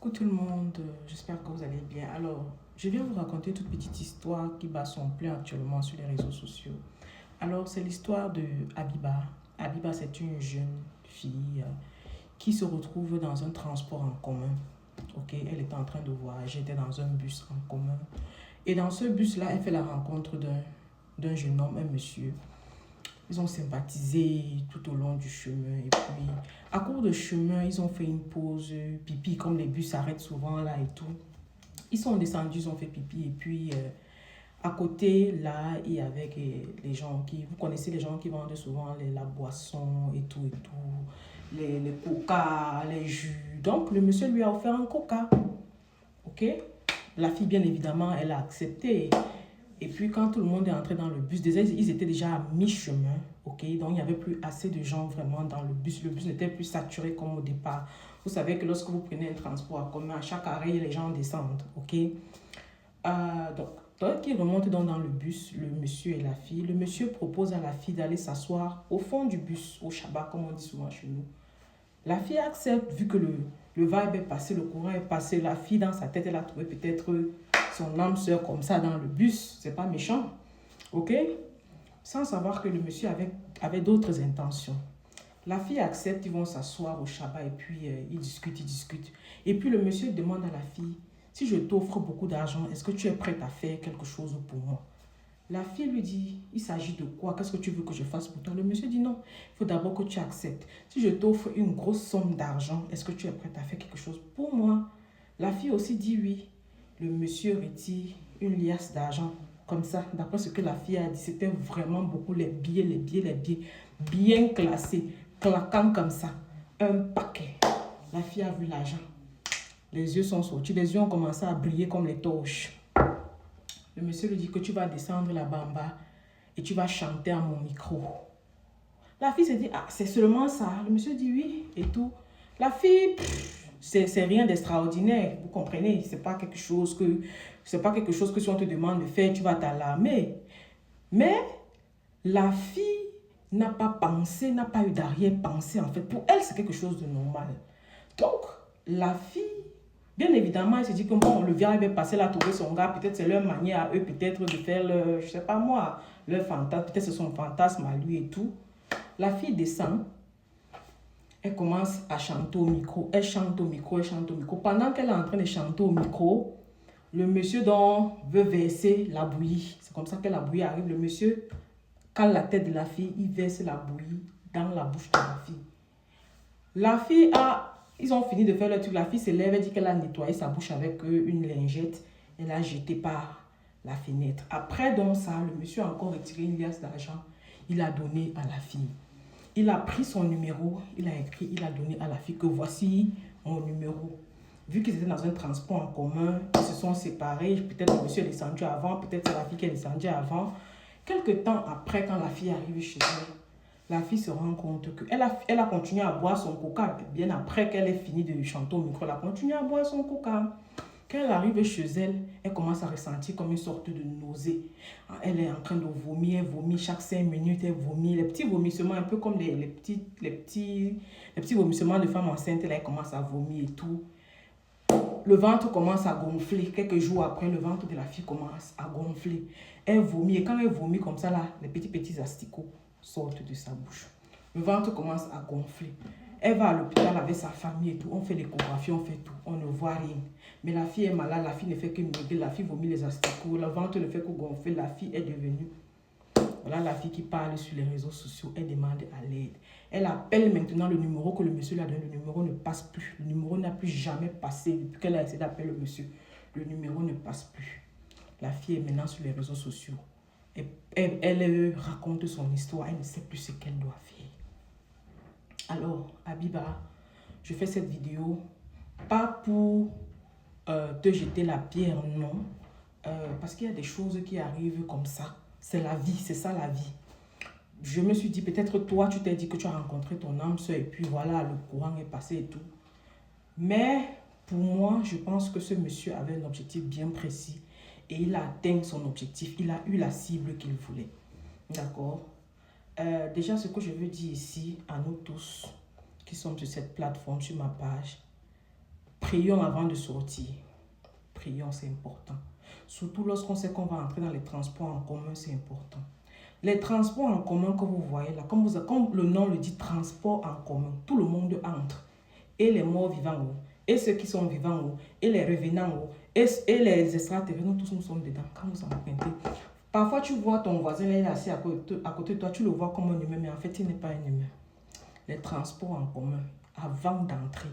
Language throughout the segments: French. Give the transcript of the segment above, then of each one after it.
Coucou tout le monde, j'espère que vous allez bien. Alors, je viens vous raconter une toute petite histoire qui bat son plein actuellement sur les réseaux sociaux. Alors, c'est l'histoire de Abiba. Abiba, c'est une jeune fille qui se retrouve dans un transport en commun. Ok, elle était en train de voyager, elle était dans un bus en commun. Et dans ce bus-là, elle fait la rencontre d'un jeune homme, un monsieur. Ils ont sympathisé tout au long du chemin. Et puis, à court de chemin, ils ont fait une pause pipi, comme les bus s'arrêtent souvent là et tout. Ils sont descendus, ils ont fait pipi. Et puis, à côté, là, il y avait les gens qui... Vous connaissez les gens qui vendent souvent la boisson et tout et tout. Les coca, les jus. Donc, le monsieur lui a offert un coca. OK? La fille, bien évidemment, elle a accepté. Et puis, quand tout le monde est entré dans le bus, déjà, ils étaient déjà à mi-chemin, ok? Donc, il n'y avait plus assez de gens vraiment dans le bus. Le bus n'était plus saturé comme au départ. Vous savez que lorsque vous prenez un transport en commun, à chaque arrêt, les gens descendent, ok? Donc, ils remontent dans le bus, le monsieur et la fille. Le monsieur propose à la fille d'aller s'asseoir au fond du bus, au Shabbat, comme on dit souvent chez nous. La fille accepte, vu que le vibe est passé, le courant est passé. La fille, dans sa tête, elle a trouvé peut-être son âme sœur comme ça dans le bus. C'est pas méchant. OK? Sans savoir que le monsieur avait d'autres intentions. La fille accepte, ils vont s'asseoir au Shabbat et puis ils discutent. Et puis le monsieur demande à la fille, si je t'offre beaucoup d'argent, est-ce que tu es prête à faire quelque chose pour moi? La fille lui dit, il s'agit de quoi? Qu'est-ce que tu veux que je fasse pour toi? Le monsieur dit non, il faut d'abord que tu acceptes. Si je t'offre une grosse somme d'argent, est-ce que tu es prête à faire quelque chose pour moi? La fille aussi dit oui. Le monsieur retire une liasse d'argent comme ça. D'après ce que la fille a dit, c'était vraiment beaucoup les billets, bien classés, claquant comme ça. Un paquet. La fille a vu l'argent. Les yeux sont sortis, les yeux ont commencé à briller comme les torches. Le monsieur lui dit que tu vas descendre là-bas en bas et tu vas chanter à mon micro. La fille se dit, ah, c'est seulement ça. Le monsieur dit oui et tout. La fille, c'est rien d'extraordinaire, vous comprenez. C'est pas quelque chose que si on te demande de faire, tu vas t'alarmer. Mais la fille n'a pas pensé, n'a pas eu d'arrière-pensée en fait. Pour elle, c'est quelque chose de normal. Donc, la fille, bien évidemment, elle se dit que bon, le vieux va passer là, trouver son gars, peut-être c'est leur manière à eux, peut-être de faire leur, je sais pas moi, leur fantasme, peut-être c'est son fantasme à lui et tout. La fille descend, elle commence à chanter au micro, elle chante au micro. Pendant qu'elle est en train de chanter au micro, le monsieur donc veut verser la bouillie. C'est comme ça que la bouillie arrive. Le monsieur cale la tête de la fille, il verse la bouillie dans la bouche de la fille. La fille ils ont fini de faire le truc. La fille se lève, elle dit qu'elle a nettoyé sa bouche avec une lingette. Elle a jeté par la fenêtre. Après donc ça, le monsieur a encore retiré une liasse d'argent. Il a donné à la fille. Il a pris son numéro, il a écrit, il a donné à la fille que voici mon numéro. Vu qu'ils étaient dans un transport en commun, ils se sont séparés. Peut-être le monsieur est descendu avant, peut-être c'est la fille qui est descendue avant. Quelque temps après, quand la fille arrive chez elle, la fille se rend compte qu'elle a continué à boire son coca. Bien après qu'elle ait fini de chanter au micro, elle a continué à boire son coca. Quand elle arrive chez elle, elle commence à ressentir comme une sorte de nausée. Elle est en train de vomir, elle vomit chaque 5 minutes, elle vomit. Les petits vomissements, un peu comme les petits vomissements de femmes enceintes, là, elle commence à vomir et tout. Le ventre commence à gonfler. Quelques jours après, le ventre de la fille commence à gonfler. Elle vomit. Et quand elle vomit comme ça, là, les petits asticots sortent de sa bouche. Le ventre commence à gonfler. Elle va à l'hôpital avec sa famille et tout. On fait l'échographie, on fait tout. On ne voit rien. Mais la fille est malade. La fille ne fait que maigrir. La fille vomit les asticots. Le ventre ne fait que gonfler. La fille est devenue... Voilà la fille qui parle sur les réseaux sociaux. Elle demande à l'aide. Elle appelle maintenant le numéro que le monsieur lui a donné. Le numéro ne passe plus. Le numéro n'a plus jamais passé. Depuis qu'elle a essayé d'appeler le monsieur, le numéro ne passe plus. La fille est maintenant sur les réseaux sociaux. Elle raconte son histoire. Elle ne sait plus ce qu'elle doit faire. Alors, Abiba, je fais cette vidéo pas pour te jeter la pierre, non. Parce qu'il y a des choses qui arrivent comme ça. C'est la vie, c'est ça la vie. Je me suis dit, peut-être toi, tu t'es dit que tu as rencontré ton âme sœur et puis voilà, le courant est passé et tout. Mais pour moi, je pense que ce monsieur avait un objectif bien précis et il a atteint son objectif. Il a eu la cible qu'il voulait. D'accord? Déjà, ce que je veux dire ici à nous tous qui sommes sur cette plateforme, sur ma page, Prions avant de sortir. Prions, c'est important. Surtout lorsqu'on sait qu'on va entrer dans les transports en commun, c'est important. Les transports en commun que vous voyez là, comme le nom le dit, transport en commun, tout le monde entre. Et les morts vivants, et ceux qui sont vivants, et les revenants, et les extraterrestres, nous tous nous sommes dedans. Quand vous en empruntez. Parfois, tu vois ton voisin, il est assis à côté de toi, tu le vois comme un humain, mais en fait, il n'est pas un humain. Les transports en commun, avant d'entrer,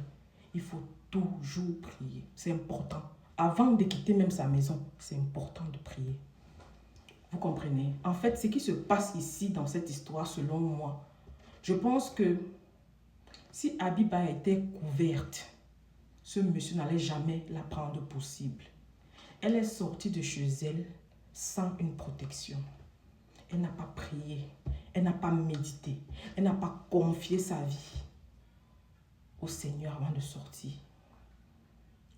il faut toujours prier. C'est important. Avant de quitter même sa maison, c'est important de prier. Vous comprenez? En fait, ce qui se passe ici dans cette histoire, selon moi, je pense que si Abiba était couverte, ce monsieur n'allait jamais la prendre possible. Elle est sortie de chez elle sans une protection. Elle n'a pas prié, elle n'a pas médité, elle n'a pas confié sa vie au Seigneur avant de sortir.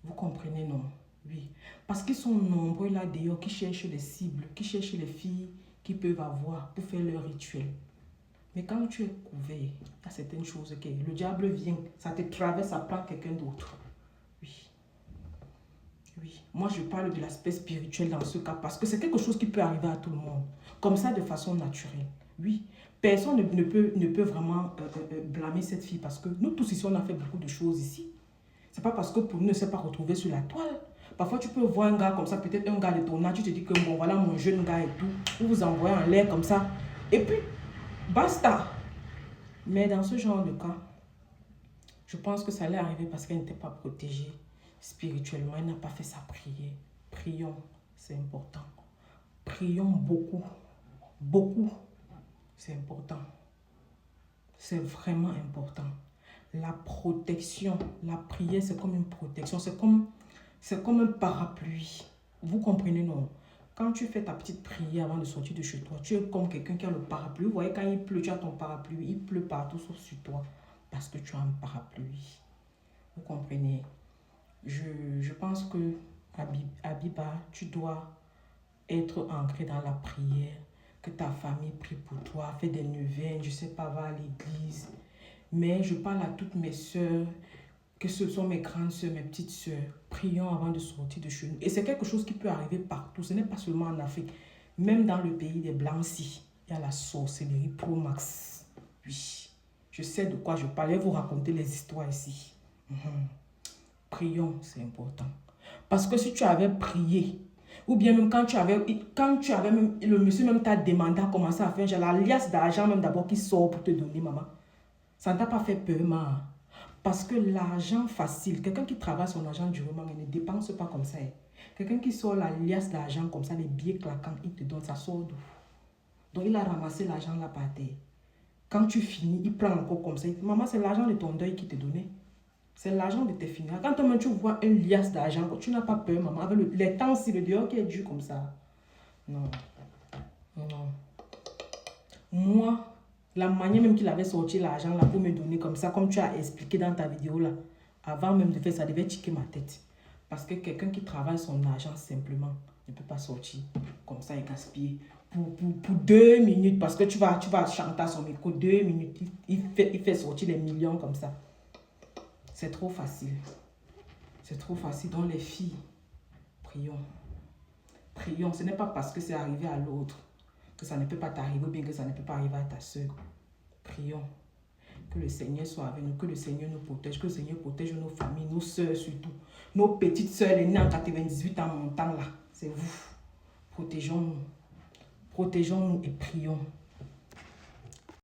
Vous comprenez, non? Oui. Parce qu'ils sont nombreux là dehors qui cherchent les cibles, qui cherchent les filles qu'ils peuvent avoir pour faire leur rituel. Mais quand tu es couvert, il y a certaines choses que le diable vient, ça te traverse, ça prend quelqu'un d'autre. Oui. Oui. Moi, je parle de l'aspect spirituel dans ce cas parce que c'est quelque chose qui peut arriver à tout le monde. Comme ça, de façon naturelle. Oui. Personne ne peut vraiment blâmer cette fille parce que nous tous ici, on a fait beaucoup de choses ici. C'est pas parce que pour nous ne s'est pas retrouvé sur la toile. Parfois, tu peux voir un gars comme ça, peut-être un gars de ton âge, tu te dis que bon, voilà mon jeune gars et tout. Vous vous envoyez en l'air comme ça. Et puis, basta. Mais dans ce genre de cas, je pense que ça allait arriver parce qu'elle n'était pas protégée spirituellement. Elle n'a pas fait sa prière. Prions, c'est important. Prions beaucoup. Beaucoup. C'est important. C'est vraiment important. La protection, la prière, c'est comme une protection. C'est comme un parapluie. Vous comprenez, non? Quand tu fais ta petite prière avant de sortir de chez toi, tu es comme quelqu'un qui a le parapluie. Vous voyez, quand il pleut, tu as ton parapluie. Il pleut partout sauf sur toi parce que tu as un parapluie. Vous comprenez? Je pense que Abiba, tu dois être ancré dans la prière. Que ta famille prie pour toi. Fais des neuvaines, je ne sais pas, va à l'église. Mais je parle à toutes mes soeurs, que ce sont mes grandes soeurs, mes petites soeurs. Prions avant de sortir de chez nous. Et c'est quelque chose qui peut arriver partout. Ce n'est pas seulement en Afrique. Même dans le pays des Blancs-ci, il y a la sorcellerie pro max. Oui, je sais de quoi je parle. Je vais vous raconter les histoires ici. Prions, c'est important. Parce que si tu avais prié, ou bien même quand tu avais même, le monsieur même t'a demandé à commencer à faire, j'ai la liasse d'argent même d'abord qui sort pour te donner, maman. Ça ne t'a pas fait peur, maman. Parce que l'argent facile, quelqu'un qui travaille son argent durement, il ne dépense pas comme ça. Quelqu'un qui sort la liasse d'argent comme ça, les billets claquants, il te donne, ça sort d'où? Donc il a ramassé l'argent là par terre. Quand tu finis, il prend encore comme ça. Il dit, maman, c'est l'argent de ton deuil qui te donnait. C'est l'argent de tes finances. Quand toi-même tu vois une liasse d'argent, tu n'as pas peur, maman. Avec les temps, si le dehors qui est dur comme ça. Non. Non. Moi, la manière même qu'il avait sorti l'argent là pour me donner comme ça, comme tu as expliqué dans ta vidéo là, avant même de faire ça, devait tiquer ma tête. Parce que quelqu'un qui travaille son argent simplement ne peut pas sortir comme ça et gaspiller. Pour 2 minutes, parce que tu vas chanter à son micro, 2 minutes, il fait sortir les millions comme ça. C'est trop facile. C'est trop facile. Donc les filles, prions. Prions. Ce n'est pas parce que c'est arrivé à l'autre que ça ne peut pas t'arriver ou bien que ça ne peut pas arriver à ta soeur. Prions. Que le Seigneur soit avec nous, que le Seigneur nous protège, que le Seigneur protège nos familles, nos soeurs surtout. Nos petites soeurs, les nées en 98 ans montant là. C'est vous. Protégeons-nous. Protégeons-nous et prions.